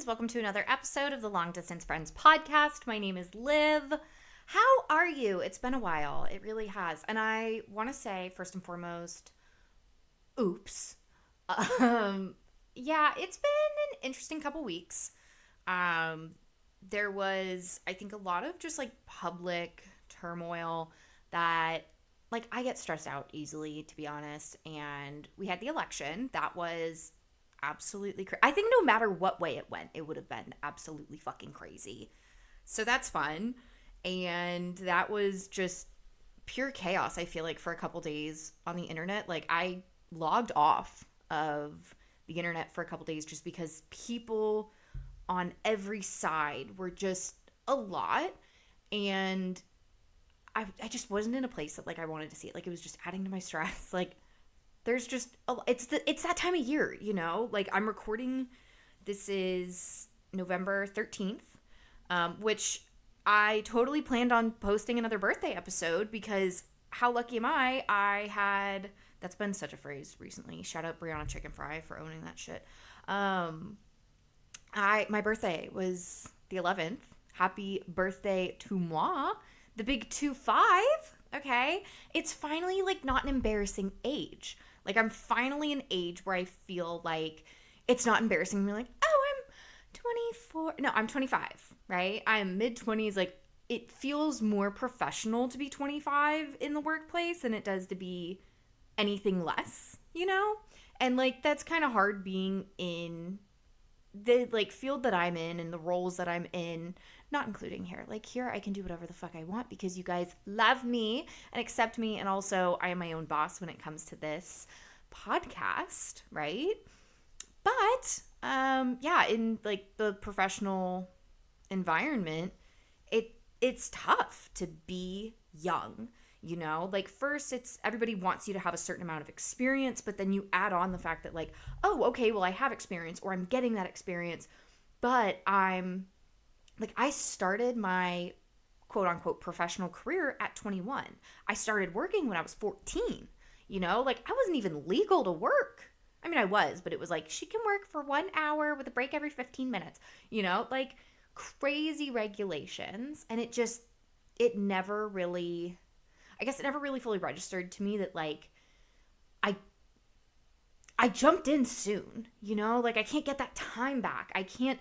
Welcome to another episode of the Long Distance Friends podcast. My name is Liv. How are you? It's been a while. It really has. And I want to say, first and foremost, oops. It's been an interesting couple weeks. There was, I think, a lot of just like public turmoil that, like, I get stressed out easily, to be honest. And we had the election. That was absolutely crazy. I think no matter what way it went, it would have been absolutely fucking crazy. So that's fun. And that was just pure chaos, I feel like, for a couple days on the internet. Like, I logged off of the internet for a couple days just because people on every side were just a lot. And I just wasn't in a place that, like, I wanted to see it. Like, it was just adding to my stress. Like, there's just it's that time of year, you know? Like, I'm recording, this is November 13th, which I totally planned on posting another birthday episode because how lucky am I? That's been such a phrase recently. Shout out Brianna Chicken Fry for owning that shit. My birthday was the 11th. Happy birthday to moi, the big 2-5. Okay, it's finally, like, not an embarrassing age. Like, I'm finally an age where I feel like it's not embarrassing to be like, oh, I'm 24. No, I'm 25, right? I'm mid-20s. Like, it feels more professional to be 25 in the workplace than it does to be anything less, you know? And, like, that's kind of hard being in the, like, field that I'm in and the roles that I'm in, not including here. Like, here I can do whatever the fuck I want because you guys love me and accept me, and also I am my own boss when it comes to this podcast, right? But in, like, the professional environment, it's tough to be young. You know, like, first it's everybody wants you to have a certain amount of experience, but then you add on the fact that, like, oh, okay, well, I have experience, or I'm getting that experience, but I started my quote unquote professional career at 21. I started working when I was 14, you know, like, I wasn't even legal to work. I mean, I was, but it was like, she can work for 1 hour with a break every 15 minutes, you know, like, crazy regulations. And it never really fully registered to me that, like, I jumped in soon, you know? Like, I can't get that time back. I can't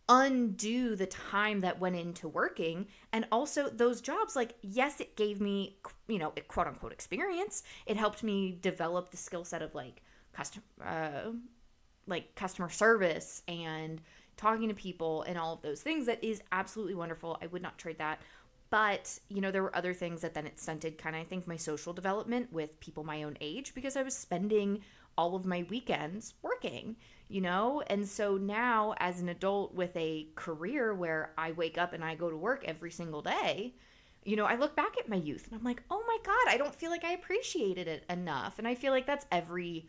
undo the time that went into working. And also those jobs, like, yes, it gave me, you know, quote unquote experience. It helped me develop the skill set of, like, customer service and talking to people and all of those things. That is absolutely wonderful. I would not trade that. But, you know, there were other things that then it stunted kind of, I think, my social development with people my own age because I was spending all of my weekends working, you know? And so now, as an adult with a career where I wake up and I go to work every single day, you know, I look back at my youth and I'm like, oh my God, I don't feel like I appreciated it enough. And I feel like that's every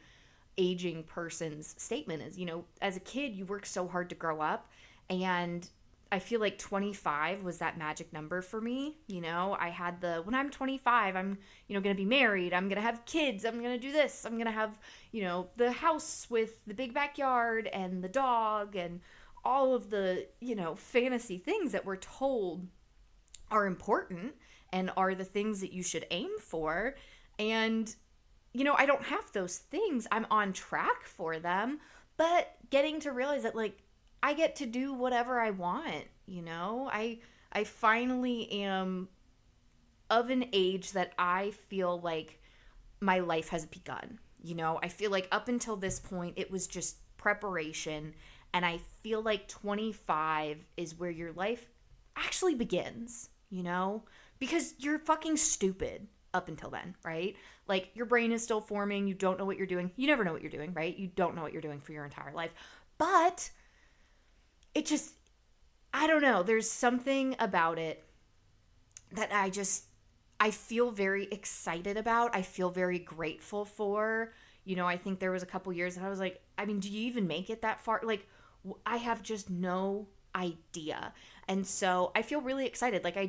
aging person's statement is, you know, as a kid, you work so hard to grow up, and I feel like 25 was that magic number for me. You know, I had when I'm 25, I'm, you know, going to be married. I'm going to have kids. I'm going to do this. I'm going to have, you know, the house with the big backyard and the dog and all of the, you know, fantasy things that we're told are important and are the things that you should aim for. And, you know, I don't have those things. I'm on track for them, but getting to realize that, like, I get to do whatever I want, you know? I finally am of an age that I feel like my life has begun, you know? I feel like up until this point, it was just preparation, and I feel like 25 is where your life actually begins, you know? Because you're fucking stupid up until then, right? Like, your brain is still forming, you don't know what you're doing. You never know what you're doing, right? You don't know what you're doing for your entire life. But it just, I don't know, there's something about it that I feel very excited about. I feel very grateful for. You know, I think there was a couple years that I was like, I mean, do you even make it that far? Like, I have just no idea. And so I feel really excited. Like, I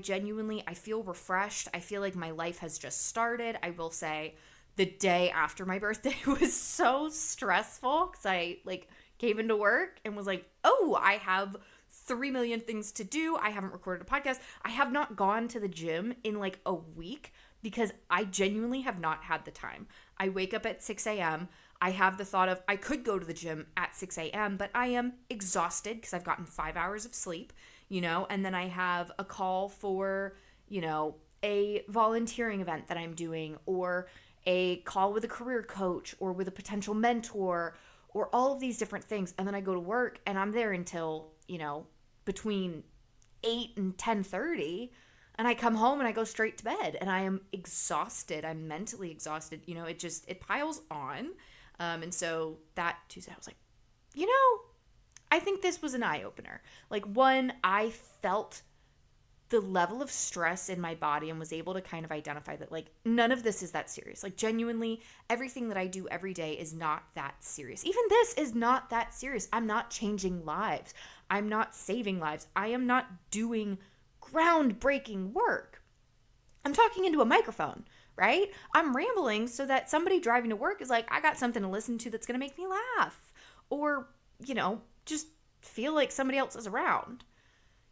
feel refreshed. I feel like my life has just started. I will say the day after my birthday was so stressful because I, like, came into work and was like, oh, I have 3 million things to do. I haven't recorded a podcast. I have not gone to the gym in like a week because I genuinely have not had the time. I wake up at 6 a.m. I have the thought of I could go to the gym at 6 a.m., but I am exhausted because I've gotten 5 hours of sleep, and then I have a call for, a volunteering event that I'm doing, or a call with a career coach or with a potential mentor, or all of these different things. And then I go to work and I'm there until, between 8 and 10:30, and I come home and I go straight to bed and I am exhausted. I'm mentally exhausted. It piles on. And so that Tuesday I was like, I think this was an eye opener. Like, one, I felt the level of stress in my body and was able to kind of identify that, like, none of this is that serious. Like, genuinely, everything that I do every day is not that serious. Even this is not that serious. I'm not changing lives. I'm not saving lives. I am not doing groundbreaking work. I'm talking into a microphone, right? I'm rambling so that somebody driving to work is like, I got something to listen to that's going to make me laugh. Or, just feel like somebody else is around.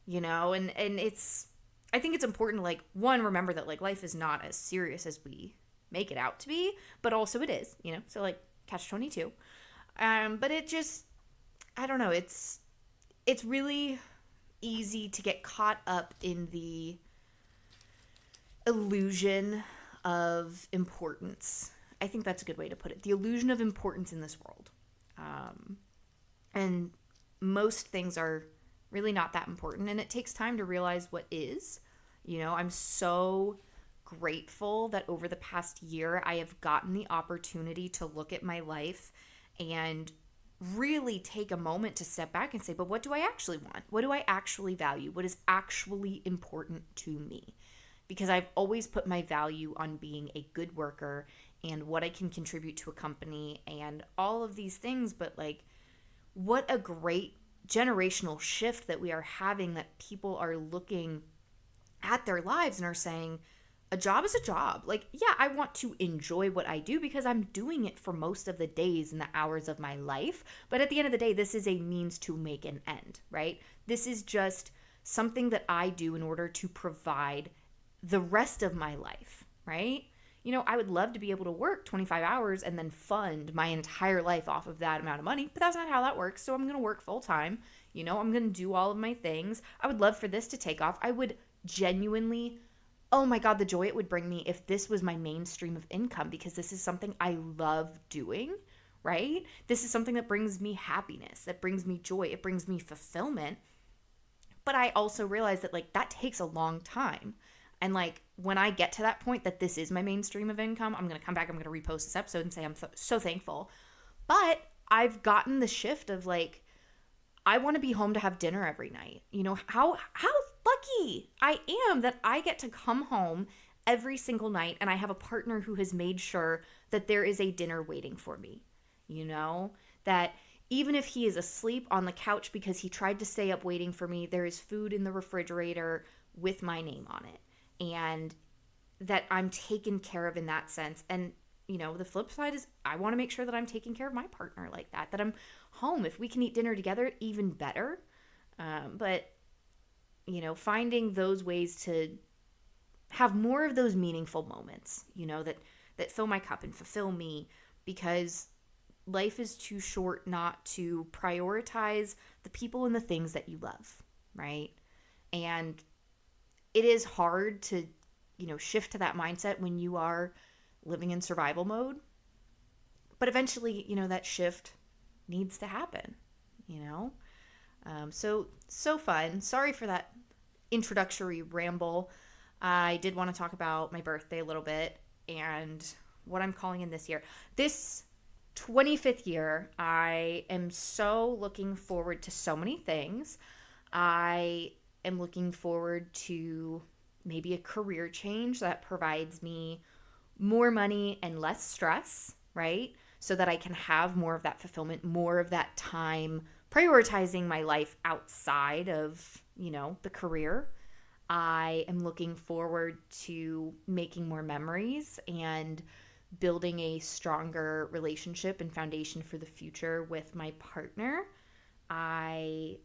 And I think it's important to, like, one, remember that, like, life is not as serious as we make it out to be, but also it is, so, like, catch-22. But it just, I don't know, it's really easy to get caught up in the illusion of importance. I think that's a good way to put it. The illusion of importance in this world. And most things are really not that important, and it takes time to realize what is. I'm so grateful that over the past year I have gotten the opportunity to look at my life and really take a moment to step back and say, but what do I actually want? What do I actually value? What is actually important to me? Because I've always put my value on being a good worker and what I can contribute to a company and all of these things, but, like, what a great generational shift that we are having, that people are looking at their lives and are saying, a job is a job. Like, yeah, I want to enjoy what I do because I'm doing it for most of the days and the hours of my life. But at the end of the day, this is a means to make an end, right? This is just something that I do in order to provide the rest of my life, right? I would love to be able to work 25 hours and then fund my entire life off of that amount of money, but that's not how that works. So I'm going to work full time. I'm going to do all of my things. I would love for this to take off. I would genuinely, oh my God, the joy it would bring me if this was my mainstream of income, because this is something I love doing, right? This is something that brings me happiness, that brings me joy, it brings me fulfillment. But I also realize that, like, that takes a long time. And, like, when I get to that point that this is my mainstream of income, I'm going to come back, I'm going to repost this episode and say I'm so thankful. But I've gotten the shift of, like, I want to be home to have dinner every night. How lucky I am that I get to come home every single night and I have a partner who has made sure that there is a dinner waiting for me. That even if he is asleep on the couch because he tried to stay up waiting for me, there is food in the refrigerator with my name on it. And that I'm taken care of in that sense. And, the flip side is I want to make sure that I'm taking care of my partner like that I'm home. If we can eat dinner together, even better. But, finding those ways to have more of those meaningful moments, that fill my cup and fulfill me, because life is too short not to prioritize the people and the things that you love, right? And it is hard to, shift to that mindset when you are living in survival mode. But eventually, that shift needs to happen, So fun. Sorry for that introductory ramble. I did want to talk about my birthday a little bit and what I'm calling in this year. This 25th year, I am so looking forward to so many things. I am looking forward to maybe a career change that provides me more money and less stress, right? So that I can have more of that fulfillment, more of that time prioritizing my life outside of, the career. I am looking forward to making more memories and building a stronger relationship and foundation for the future with my partner. I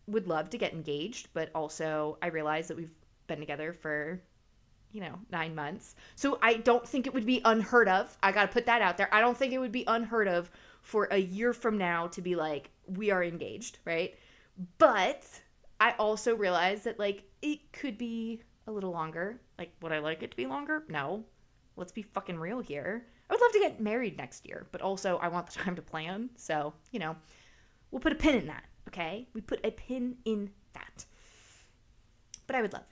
would love to get engaged, but also I realize that we've been together for 9 months. So I don't think it would be unheard of. I got to put that out there. I don't think it would be unheard of for a year from now to be like, we are engaged, right? But I also realize that like it could be a little longer. Like, would I like it to be longer? No. Let's be fucking real here. I would love to get married next year, but also I want the time to plan. So, we'll put a pin in that, okay? We put a pin in that. But I would love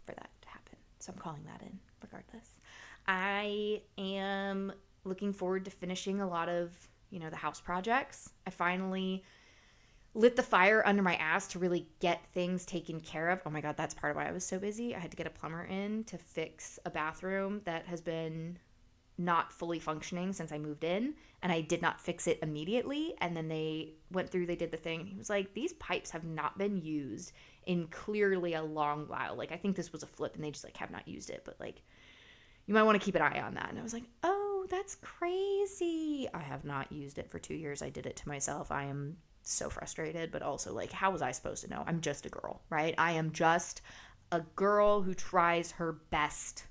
for that to happen. So I'm calling that in regardless. I am looking forward to finishing a lot of, the house projects. I finally lit the fire under my ass to really get things taken care of. Oh my God, that's part of why I was so busy. I had to get a plumber in to fix a bathroom that has been not fully functioning since I moved in, and I did not fix it immediately. And then they went through, they did the thing. He was like, these pipes have not been used in clearly a long while. Like, I think this was a flip and they just like have not used it, but like, you might want to keep an eye on that. And I was like, oh, that's crazy. I have not used it for 2 years. I did it to myself. I am so frustrated, but also like, how was I supposed to know? I'm just a girl, right? I am just a girl who tries her best.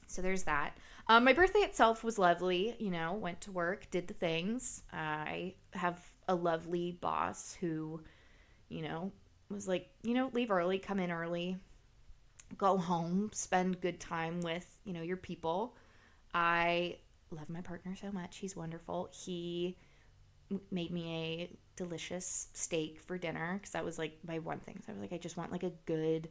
So there's that. My birthday itself was lovely, went to work, did the things. I have a lovely boss who, was like, leave early, come in early, go home, spend good time with, your people. I love my partner so much. He's wonderful. He made me a delicious steak for dinner because that was like my one thing. So I was like, I just want like a good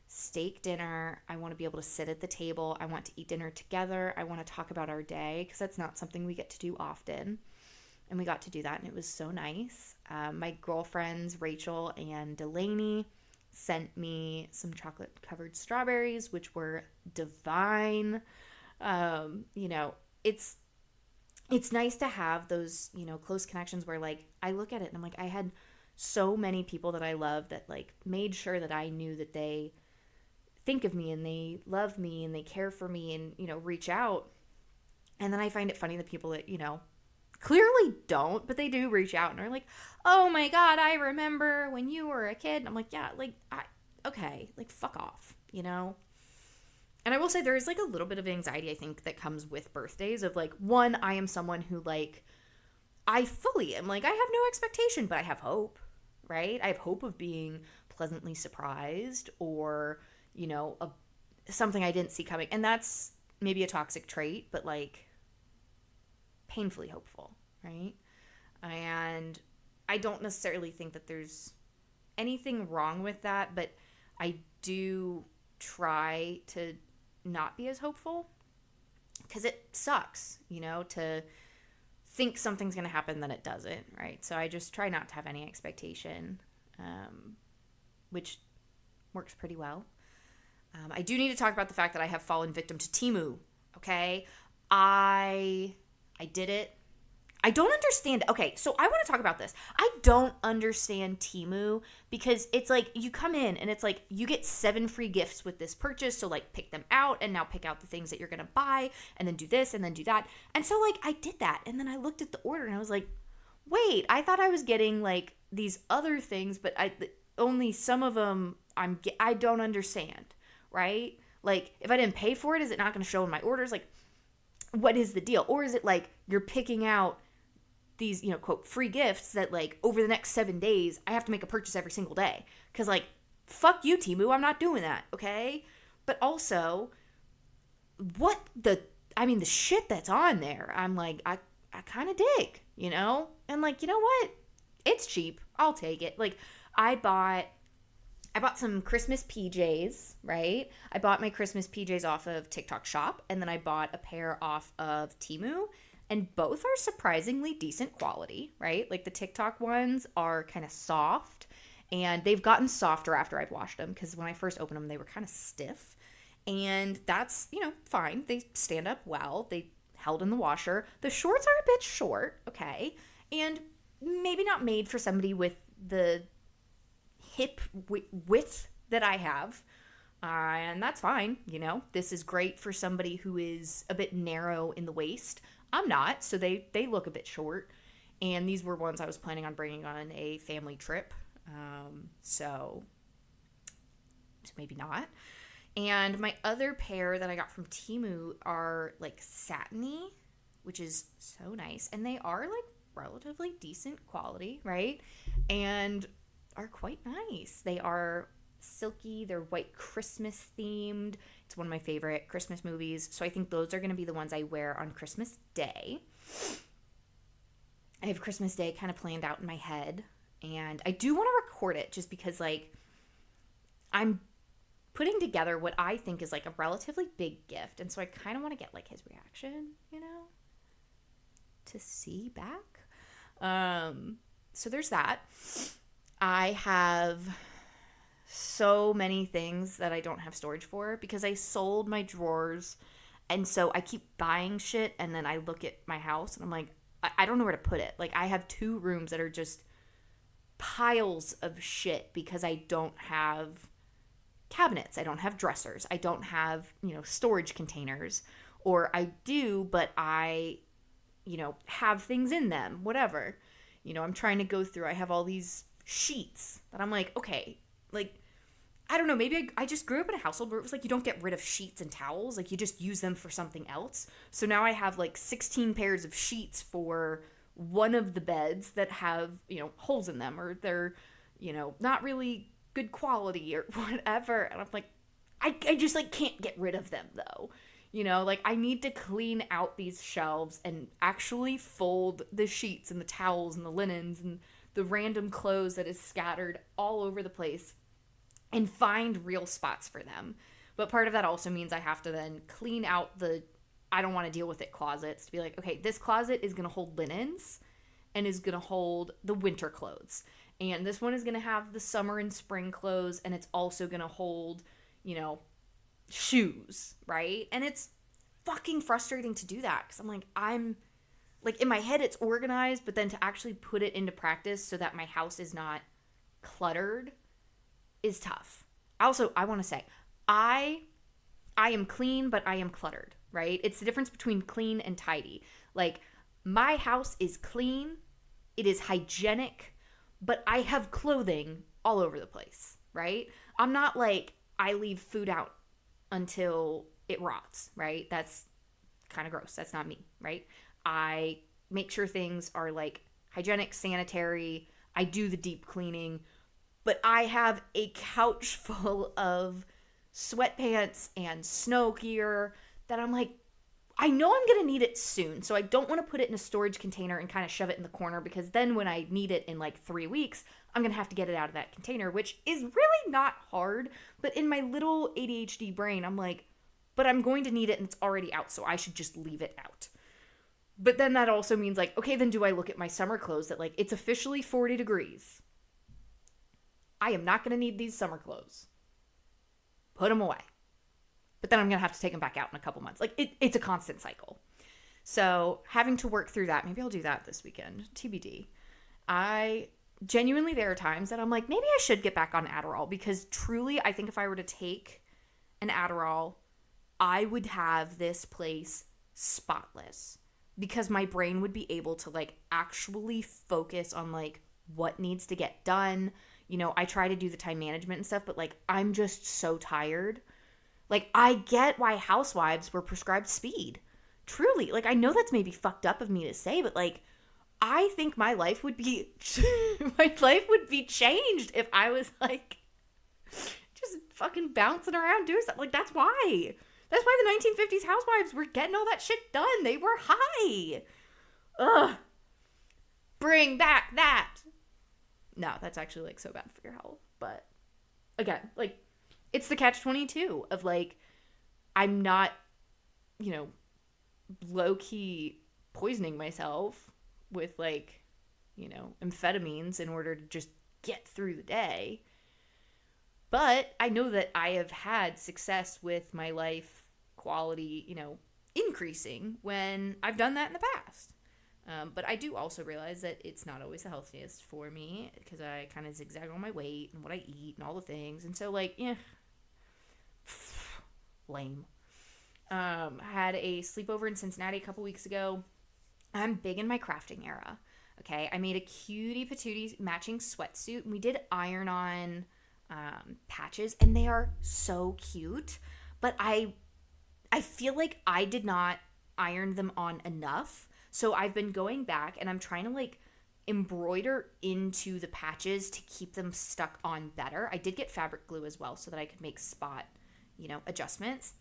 steak dinner. I want to be able to sit at the table. I want to eat dinner together. I want to talk about our day because that's not something we get to do often. And we got to do that, and it was so nice. My girlfriends, Rachel and Delaney, sent me some chocolate-covered strawberries, which were divine. It's nice to have those, close connections where, like, I look at it and I'm like, I had so many people that I love that, like, made sure that I knew that they think of me and they love me and they care for me and, reach out. And then I find it funny that people that, clearly don't, but they do reach out and are like, oh my God, I remember when you were a kid. And I'm like, yeah, like, okay, like, fuck off, And I will say there is like a little bit of anxiety, I think, that comes with birthdays of like, one, I am someone who like, I fully am like, I have no expectation, but I have hope, right? I have hope of being pleasantly surprised or, something I didn't see coming. And that's maybe a toxic trait, but like painfully hopeful, right? And I don't necessarily think that there's anything wrong with that, but I do try to not be as hopeful because it sucks, to think something's going to happen, then it doesn't, right? So I just try not to have any expectation, which works pretty well. I do need to talk about the fact that I have fallen victim to TEMU, okay? I did it. I don't understand. Okay, so I want to talk about this. I don't understand TEMU because it's like you come in and it's like you get 7 free gifts with this purchase. So like pick them out and now pick out the things that you're going to buy and then do this and then do that. And so like I did that and then I looked at the order and I was like, wait, I thought I was getting like these other things, but only some of them I don't understand, right? Like if I didn't pay for it, is it not going to show in my orders? Like what is the deal? Or is it like you're picking out these, quote, free gifts that like over the next 7 days, I have to make a purchase every single day. Cause like, fuck you, TEMU. I'm not doing that. Okay. But also the shit that's on there, I'm like, I kind of dig, and like, you know what? It's cheap. I'll take it. Like I bought some Christmas PJs, right? I bought my Christmas PJs off of TikTok Shop, and then I bought a pair off of TEMU, and both are surprisingly decent quality, right? Like the TikTok ones are kind of soft, and they've gotten softer after I've washed them, because when I first opened them, they were kind of stiff, and that's, fine. They stand up well. They held in the washer. The shorts are a bit short, okay? And maybe not made for somebody with the hip width that I have, And that's fine, you know. This is great for somebody who is a bit narrow in the waist. I'm not, so they look a bit short. And these were ones I was planning on bringing on a family trip. So maybe not. And my other pair that I got from Temu are like satiny, which is so nice. And they are like relatively decent quality, right? And are quite nice. They are silky, they're white Christmas themed. It's one of my favorite Christmas movies. So I think those are going to be the ones I wear on Christmas Day. I have Christmas Day kind of planned out in my head. And I do want to record it just because, like, I'm putting together what I think is, like, a relatively big gift. And so I kind of want to get, like, his reaction, you know, to see back. So there's that. I have so many things that I don't have storage for because I sold my drawers. And so I keep buying shit. And then I look at my house and I'm like, I don't know where to put it. Like, I have 2 rooms that are just piles of shit because I don't have cabinets. I don't have dressers. I don't have, you know, storage containers. Or I do, but I, you know, have things in them, whatever. You know, I'm trying to go through, I have all these sheets that I'm like, okay, like, I don't know, maybe I just grew up in a household where it was like you don't get rid of sheets and towels, like you just use them for something else. So now I have like 16 pairs of sheets for one of the beds that have, you know, holes in them, or they're, you know, not really good quality or whatever. And I'm like, I just like can't get rid of them though. You know, like I need to clean out these shelves and actually fold the sheets and the towels and the linens and the random clothes that is scattered all over the place and find real spots for them. But part of that also means I have to then clean out the I don't want to deal with it closets to be like, okay, this closet is going to hold linens and is going to hold the winter clothes. And this one is going to have the summer and spring clothes, and it's also going to hold, you know, shoes, right? And it's fucking frustrating to do that because I'm like in my head it's organized, but then to actually put it into practice so that my house is not cluttered is tough. Also, I want to say, I am clean, but I am cluttered, right? It's the difference between clean and tidy. Like, my house is clean, it is hygienic, but I have clothing all over the place, right? I'm not like, I leave food out until it rots, right? That's kind of gross. That's not me, right? I make sure things are like hygienic, sanitary. I do the deep cleaning. But I have a couch full of sweatpants and snow gear that I'm like, I know I'm going to need it soon. So I don't want to put it in a storage container and kind of shove it in the corner because then when I need it in like 3 weeks, I'm going to have to get it out of that container, which is really not hard. But in my little ADHD brain, I'm like, but I'm going to need it and it's already out. So I should just leave it out. But then that also means like, okay, then do I look at my summer clothes that like, it's officially 40 degrees. I am not going to need these summer clothes. Put them away. But then I'm going to have to take them back out in a couple months. Like, it's a constant cycle. So having to work through that, maybe I'll do that this weekend, TBD. I genuinely, there are times that I'm like, maybe I should get back on Adderall because truly, I think if I were to take an Adderall, I would have this place spotless because my brain would be able to like actually focus on like what needs to get done. You know, I try to do the time management and stuff, but like I'm just so tired. Like I get why housewives were prescribed speed. Truly. Like I know that's maybe fucked up of me to say, but like I think my life would be changed if I was like just fucking bouncing around doing stuff. Like that's why. That's why the 1950s housewives were getting all that shit done. They were high. Ugh. Bring back that. No, that's actually like so bad for your health. But again, like it's the catch-22 of like I'm not, you know, low-key poisoning myself with like, you know, amphetamines in order to just get through the day. But I know that I have had success with my life quality, you know, increasing when I've done that in the past. But I do also realize that it's not always the healthiest for me because I kind of zigzag on my weight and what I eat and all the things. And so, like, yeah. lame. Had a sleepover in Cincinnati a couple weeks ago. I'm big in my crafting era. Okay, I made a cutie patootie matching sweatsuit, and we did iron on patches, and they are so cute. But I feel like I did not iron them on enough. So I've been going back and I'm trying to like embroider into the patches to keep them stuck on better. I did get fabric glue as well so that I could make spot, adjustments.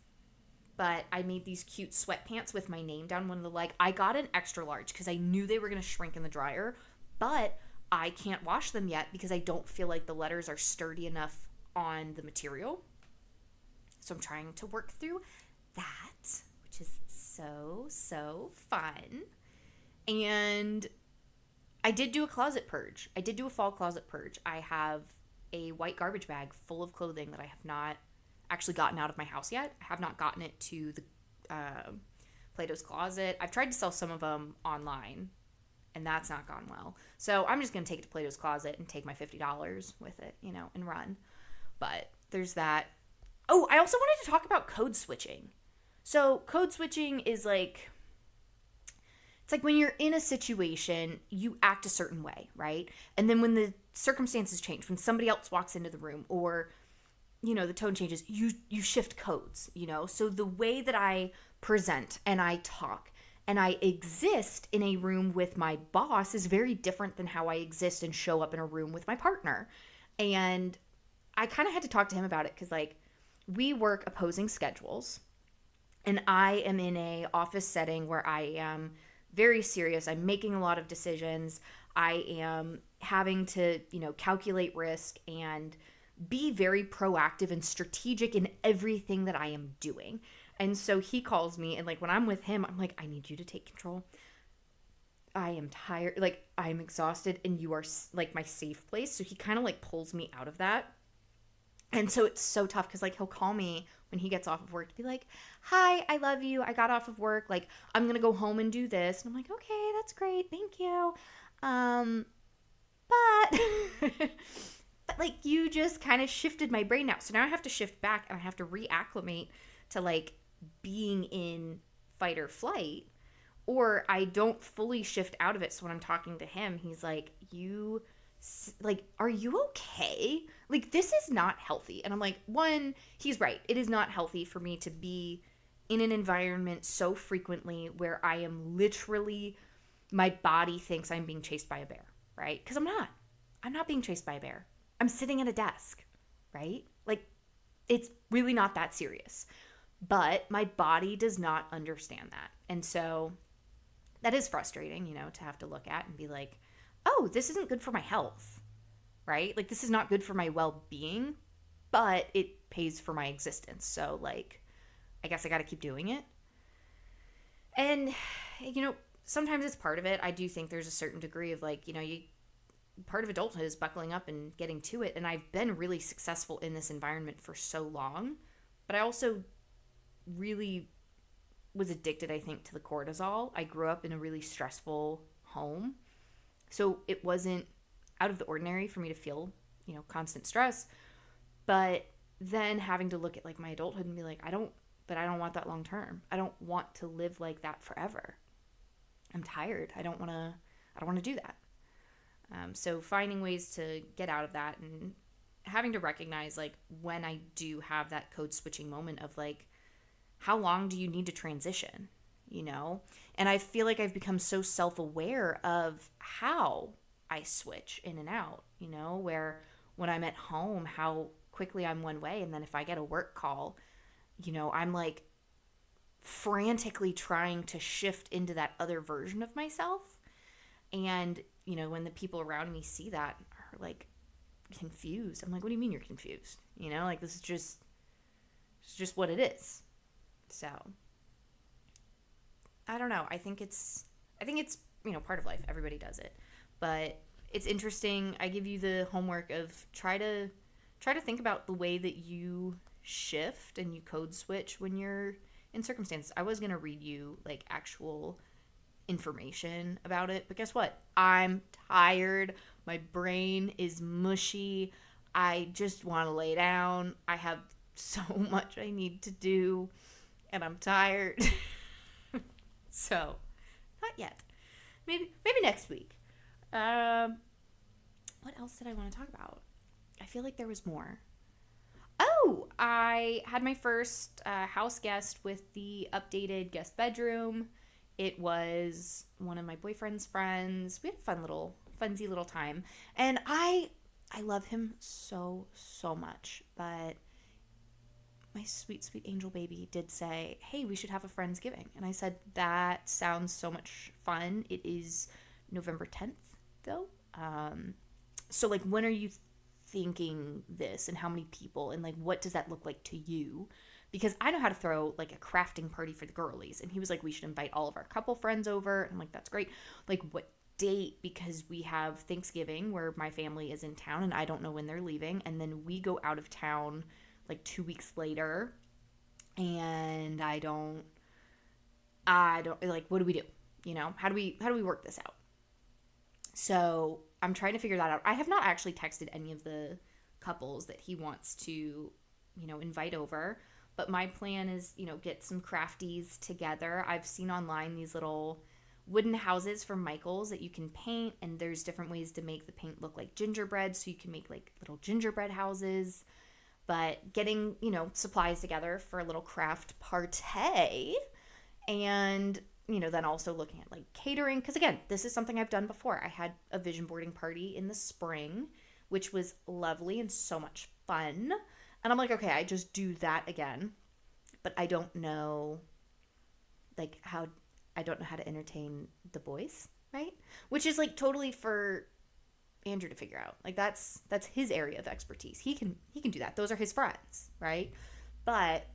But I made these cute sweatpants with my name down one of the leg. I got an extra large because I knew they were going to shrink in the dryer, but I can't wash them yet because I don't feel like the letters are sturdy enough on the material. So I'm trying to work through that, which is so fun. And I did do a closet purge. I did do a fall closet purge. I have a white garbage bag full of clothing that I have not actually gotten out of my house yet. I have not gotten it to the Plato's Closet. I've tried to sell some of them online, and that's not gone well. So I'm just going to take it to Plato's Closet and take my $50 with it, and run. But there's that. Oh, I also wanted to talk about code switching. So code switching is like, it's like when you're in a situation, you act a certain way, right? And then when the circumstances change, when somebody else walks into the room or, the tone changes, you shift codes, So the way that I present and I talk and I exist in a room with my boss is very different than how I exist and show up in a room with my partner. And I kind of had to talk to him about it because, like, we work opposing schedules. And I am in a office setting where I am very serious. I'm making a lot of decisions. I am having to, calculate risk and be very proactive and strategic in everything that I am doing. And so he calls me, and like when I'm with him, I'm like, I need you to take control. I am tired. Like, I'm exhausted, and you are like my safe place. So he kind of like pulls me out of that. And so it's so tough because like he'll call me when he gets off of work to be like, hi, I love you. I got off of work. Like, I'm going to go home and do this. And I'm like, okay, that's great. Thank you. But but like you just kind of shifted my brain out. So now I have to shift back and I have to reacclimate to like being in fight or flight, or I don't fully shift out of it. So when I'm talking to him, he's like, are you okay? Like, this is not healthy. And I'm like, one, he's right. It is not healthy for me to be in an environment so frequently where I am literally, my body thinks I'm being chased by a bear, right? Because I'm not. I'm not being chased by a bear. I'm sitting at a desk, right? Like, it's really not that serious. But my body does not understand that. And so that is frustrating, to have to look at and be like, oh, this isn't good for my health, right? Like, this is not good for my well-being, but it pays for my existence. So, like, I guess I got to keep doing it. And, sometimes it's part of it. I do think there's a certain degree of, like, part of adulthood is buckling up and getting to it. And I've been really successful in this environment for so long. But I also really was addicted, I think, to the cortisol. I grew up in a really stressful home. So it wasn't out of the ordinary for me to feel, constant stress. But then having to look at like my adulthood and be like, I don't want that long term. I don't want to live like that forever. I'm tired. I don't want to do that. So finding ways to get out of that and having to recognize like when I do have that code switching moment of like, how long do you need to transition? And I feel like I've become so self-aware of how I switch in and out, where when I'm at home, how quickly I'm one way. And then if I get a work call, I'm like frantically trying to shift into that other version of myself. And, when the people around me see that are like confused, I'm like, what do you mean you're confused? Like this is just what it is. So I don't know. I think it's part of life. Everybody does it. But it's interesting. I give you the homework of try to think about the way that you shift and you code switch when you're in circumstances. I was going to read you like actual information about it, but guess what? I'm tired. My brain is mushy. I just want to lay down. I have so much I need to do, and I'm tired. So, not yet. Maybe next week. What else did I want to talk about? I feel like there was more. Oh, I had my first house guest with the updated guest bedroom. It was one of my boyfriend's friends. We had a funsy little time. And I love him so, so much. But my sweet, sweet angel baby did say, hey, we should have a Friendsgiving. And I said, that sounds so much fun. It is November 10th, though. So, like, when are you thinking this, and how many people, and like what does that look like to you? Because I know how to throw like a crafting party for the girlies, and he was like, we should invite all of our couple friends over. And I'm like, that's great. Like, what date? Because we have Thanksgiving where my family is in town and I don't know when they're leaving, and then we go out of town like 2 weeks later, and I don't like, what do we do? You know, how do we work this out? So I'm trying to figure that out. I have not actually texted any of the couples that he wants to, you know, invite over. But my plan is, you know, get some crafties together. I've seen online these little wooden houses from Michael's that you can paint. And there's different ways to make the paint look like gingerbread. So you can make like little gingerbread houses. But getting, you know, supplies together for a little craft party. And you know, then also looking at like catering. Because again, this is something I've done before. I had a vision boarding party in the spring, which was lovely and so much fun. And I'm like, okay, I just do that again. But I don't know, like, I don't know how to entertain the boys, right? Which is like totally for Andrew to figure out. Like, that's his area of expertise. He can do that. Those are his friends, right? But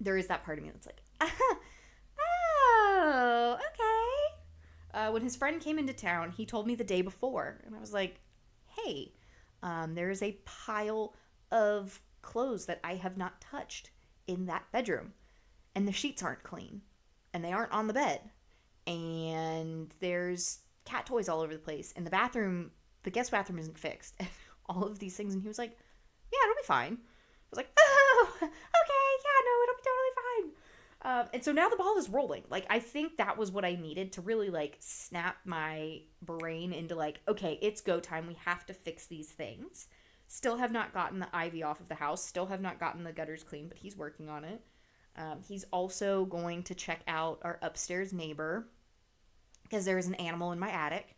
there is that part of me that's like, oh, okay. When his friend came into town, he told me the day before, and I was like, hey, there is a pile of clothes that I have not touched in that bedroom, and the sheets aren't clean, and they aren't on the bed, and there's cat toys all over the place, and the guest bathroom isn't fixed, and all of these things. And he was like, yeah, it'll be fine. I was like, oh, okay, yeah, no, it'll be totally fine. And so now the ball is rolling. Like, I think that was what I needed to really, like, snap my brain into, like, okay, it's go time. We have to fix these things. Still have not gotten the ivy off of the house. Still have not gotten the gutters clean, but he's working on it. He's also going to check out our upstairs neighbor because there is an animal in my attic.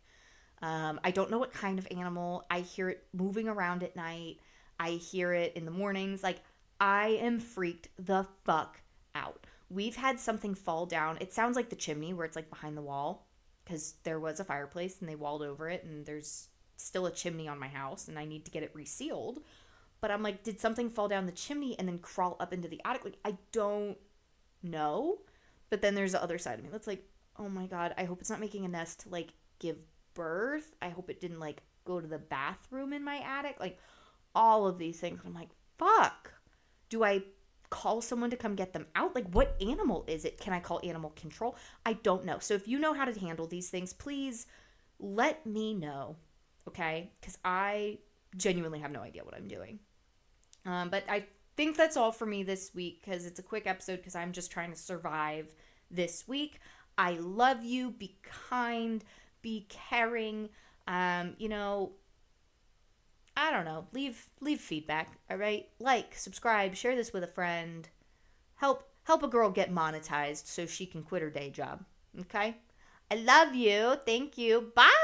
I don't know what kind of animal. I hear it moving around at night. I hear it in the mornings. Like, I am freaked the fuck out. We've had something fall down. It sounds like the chimney where it's like behind the wall, because there was a fireplace and they walled over it, and there's still a chimney on my house and I need to get it resealed. But I'm like, did something fall down the chimney and then crawl up into the attic? Like, I don't know. But then there's the other side of me that's like, oh my God, I hope it's not making a nest to like give birth. I hope it didn't like go to the bathroom in my attic. Like, all of these things. I'm like, fuck. Do I call someone to come get them out? Like, what animal is it? Can I call animal control? I don't know. So if you know how to handle these things, please let me know, okay? Because I genuinely have no idea what I'm doing. But I think that's all for me this week, because it's a quick episode because I'm just trying to survive this week. I love you. Be kind. Be caring. You know, I don't know. Leave feedback, all right? Like, subscribe, share this with a friend. Help a girl get monetized so she can quit her day job, okay? I love you. Thank you. Bye.